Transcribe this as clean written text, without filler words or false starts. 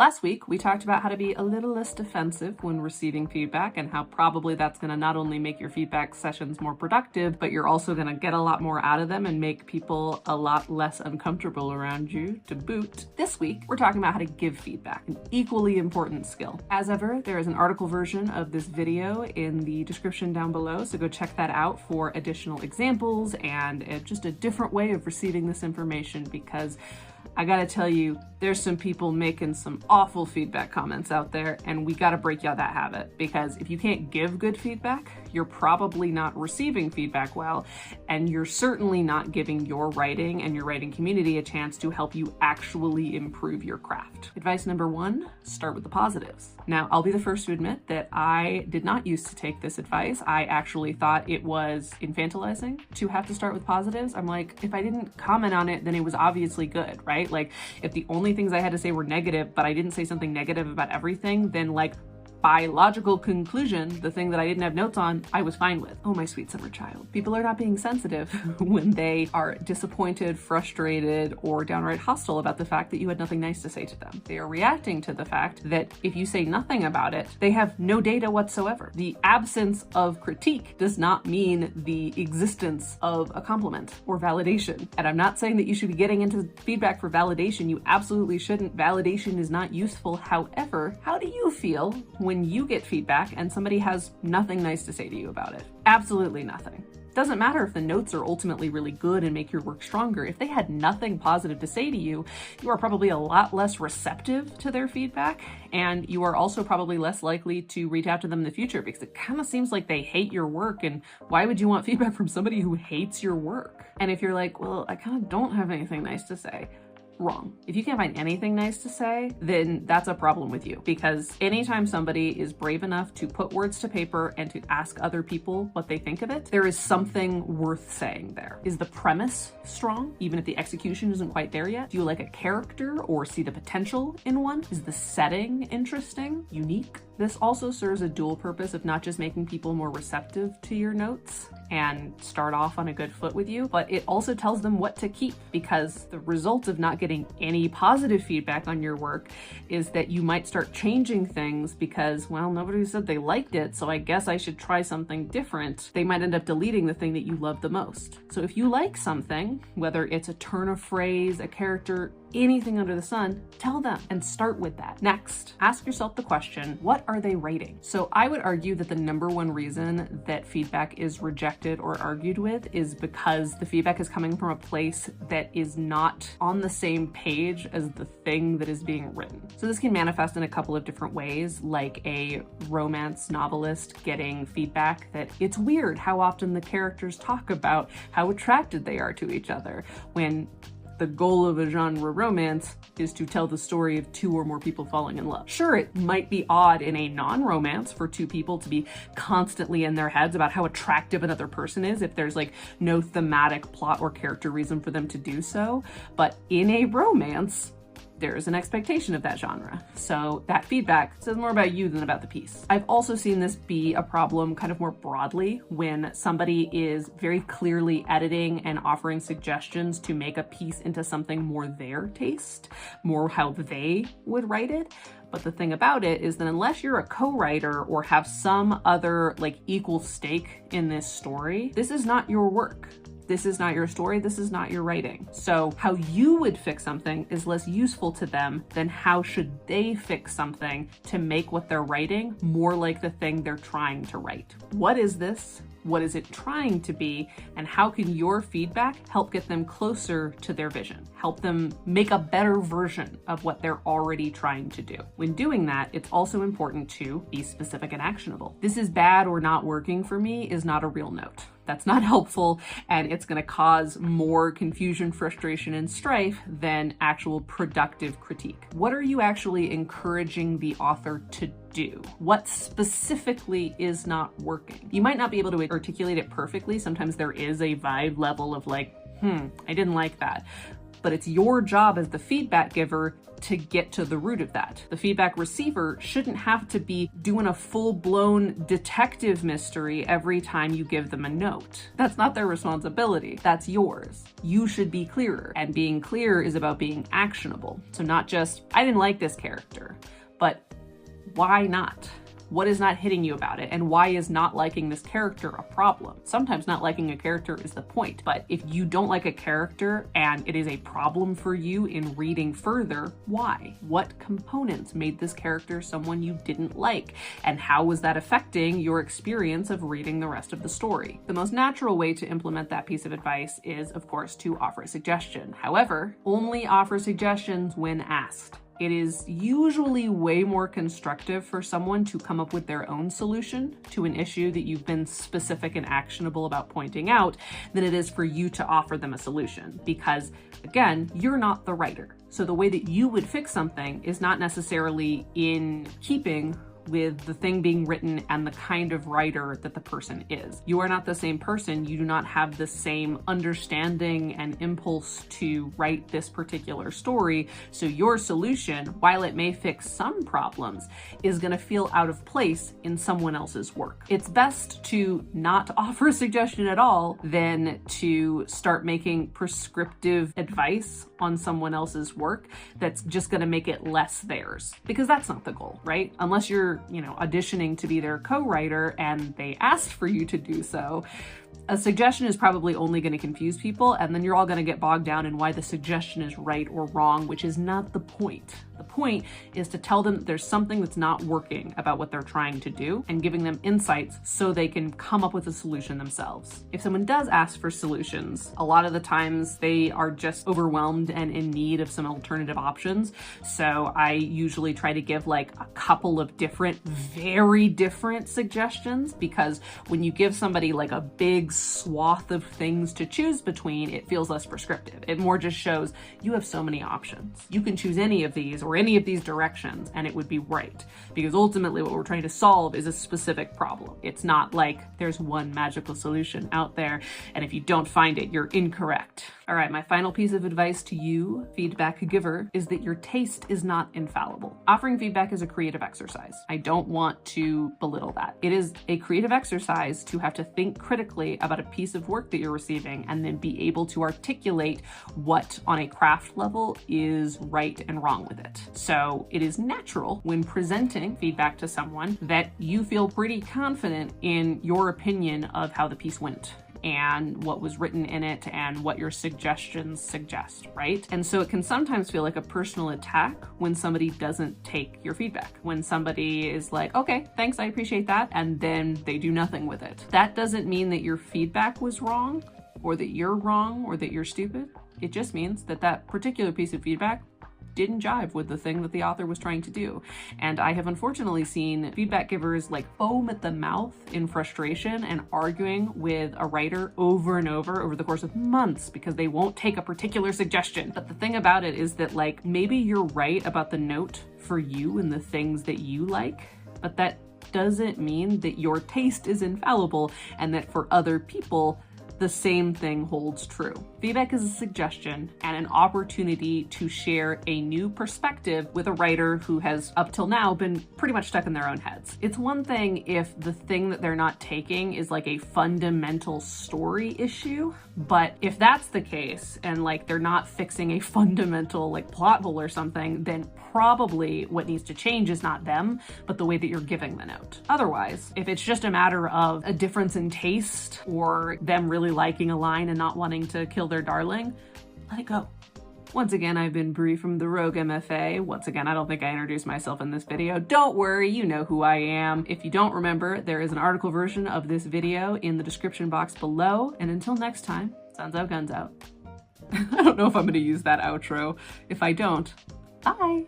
Last week, we talked about how to be a little less defensive when receiving feedback and how probably that's going to not only make your feedback sessions more productive, but you're also going to get a lot more out of them and make people a lot less uncomfortable around you to boot. This week, we're talking about how to give feedback, an equally important skill. As ever, there is an article version of this video in the description down below, so go check that out for additional examples and just a different way of receiving this information, because I gotta tell you, there's some people making some awful feedback comments out there, and we gotta break out that habit, because if you can't give good feedback, you're probably not receiving feedback well, and you're certainly not giving your writing and your writing community a chance to help you actually improve your craft. Advice number one, start with the positives. Now, I'll be the first to admit that I did not used to take this advice. I actually thought it was infantilizing to have to start with positives. I'm like, if I didn't comment on it, then it was obviously good, right? Like, if the only things I had to say were negative, but I didn't say something negative about everything, then like, by logical conclusion, the thing that I didn't have notes on, I was fine with. Oh, my sweet summer child. People are not being sensitive when they are disappointed, frustrated, or downright hostile about the fact that you had nothing nice to say to them. They are reacting to the fact that if you say nothing about it, they have no data whatsoever. The absence of critique does not mean the existence of a compliment or validation. And I'm not saying that you should be getting into feedback for validation. You absolutely shouldn't. Validation is not useful. However, how do you feel when you get feedback and somebody has nothing nice to say to you about it? Absolutely nothing. Doesn't matter if the notes are ultimately really good and make your work stronger. If they had nothing positive to say to you, you are probably a lot less receptive to their feedback, and you are also probably less likely to reach out to them in the future, because it kind of seems like they hate your work, and why would you want feedback from somebody who hates your work? And if you're like, well, I kind of don't have anything nice to say, wrong. If you can't find anything nice to say, then that's a problem with you, because anytime somebody is brave enough to put words to paper and to ask other people what they think of it, there is something worth saying there. Is the premise strong, even if the execution isn't quite there yet? Do you like a character or see the potential in one? Is the setting interesting, unique? This also serves a dual purpose of not just making people more receptive to your notes and start off on a good foot with you, but it also tells them what to keep, because the result of not getting any positive feedback on your work is that you might start changing things because, well, nobody said they liked it, so I guess I should try something different. They might end up deleting the thing that you love the most. So if you like something, whether it's a turn of phrase, a character, anything under the sun, tell them and start with that. Next, ask yourself the question, what are they writing? So I would argue that the number one reason that feedback is rejected or argued with is because the feedback is coming from a place that is not on the same page as the thing that is being written. So this can manifest in a couple of different ways, like a romance novelist getting feedback that it's weird how often the characters talk about how attracted they are to each other, when the goal of a genre romance is to tell the story of two or more people falling in love. Sure, it might be odd in a non-romance for two people to be constantly in their heads about how attractive another person is if there's like no thematic plot or character reason for them to do so. But in a romance, there is an expectation of that genre. So that feedback says more about you than about the piece. I've also seen this be a problem kind of more broadly when somebody is very clearly editing and offering suggestions to make a piece into something more their taste, more how they would write it. But the thing about it is that unless you're a co-writer or have some other like equal stake in this story, this is not your work. This is not your story, this is not your writing. So how you would fix something is less useful to them than how should they fix something to make what they're writing more like the thing they're trying to write. What is this? What is it trying to be? And how can your feedback help get them closer to their vision? Help them make a better version of what they're already trying to do. When doing that, it's also important to be specific and actionable. This is bad or not working for me is not a real note. That's not helpful, and it's going to cause more confusion, frustration, and strife than actual productive critique. What are you actually encouraging the author to do? What specifically is not working? You might not be able to articulate it perfectly. Sometimes there is a vibe level of like, I didn't like that. but it's your job as the feedback giver to get to the root of that. The feedback receiver shouldn't have to be doing a full-blown detective mystery every time you give them a note. That's not their responsibility. That's yours. You should be clearer, and being clear is about being actionable. So not just, I didn't like this character, but why not? What is not hitting you about it? And why is not liking this character a problem? Sometimes not liking a character is the point, but if you don't like a character and it is a problem for you in reading further, why? What components made this character someone you didn't like? And how was that affecting your experience of reading the rest of the story? The most natural way to implement that piece of advice is, of course, to offer a suggestion. However, only offer suggestions when asked. It is usually way more constructive for someone to come up with their own solution to an issue that you've been specific and actionable about pointing out than it is for you to offer them a solution. Because again, you're not the writer. So the way that you would fix something is not necessarily in keeping with the thing being written and the kind of writer that the person is. You are not the same person. You do not have the same understanding and impulse to write this particular story. So your solution, while it may fix some problems, is going to feel out of place in someone else's work. It's best to not offer a suggestion at all than to start making prescriptive advice on someone else's work that's just going to make it less theirs, because that's not the goal, right? Unless you're auditioning to be their co-writer and they asked for you to do so, a suggestion is probably only going to confuse people, and then you're all going to get bogged down in why the suggestion is right or wrong, which is not the point. The point is to tell them that there's something that's not working about what they're trying to do and giving them insights so they can come up with a solution themselves. If someone does ask for solutions, a lot of the times they are just overwhelmed and in need of some alternative options. So I usually try to give like a couple of different, very different suggestions, because when you give somebody like a big swath of things to choose between, it feels less prescriptive. It more just shows you have so many options. You can choose any of these or any of these directions and it would be right. Because ultimately what we're trying to solve is a specific problem. It's not like there's one magical solution out there and if you don't find it, you're incorrect. All right, my final piece of advice to you, feedback giver, is that your taste is not infallible. Offering feedback is a creative exercise. I don't want to belittle that. It is a creative exercise to have to think critically about a piece of work that you're receiving and then be able to articulate what on a craft level is right and wrong with it. So it is natural when presenting feedback to someone that you feel pretty confident in your opinion of how the piece went and what was written in it and what your suggestions suggest, right? And so it can sometimes feel like a personal attack when somebody doesn't take your feedback. When somebody is like, okay, thanks, I appreciate that, and then they do nothing with it. That doesn't mean that your feedback was wrong or that you're wrong or that you're stupid. It just means that that particular piece of feedback didn't jive with the thing that the author was trying to do. And I have unfortunately seen feedback givers like foam at the mouth in frustration and arguing with a writer over and over the course of months because they won't take a particular suggestion. But the thing about it is that like maybe you're right about the note for you and the things that you like, but that doesn't mean that your taste is infallible and that for other people the same thing holds true. Feedback is a suggestion and an opportunity to share a new perspective with a writer who has up till now been pretty much stuck in their own heads. It's one thing if the thing that they're not taking is like a fundamental story issue, but if that's the case and like they're not fixing a fundamental like plot hole or something, then probably what needs to change is not them, but the way that you're giving the note. Otherwise, if it's just a matter of a difference in taste or them really liking a line and not wanting to kill their darling, let it go. Once again, I've been Brie from the Rogue MFA. Once again, I don't think I introduced myself in this video. Don't worry, you know who I am. If you don't remember, there is an article version of this video in the description box below. And until next time, sounds out, guns out. I don't know if I'm gonna use that outro. If I don't, bye.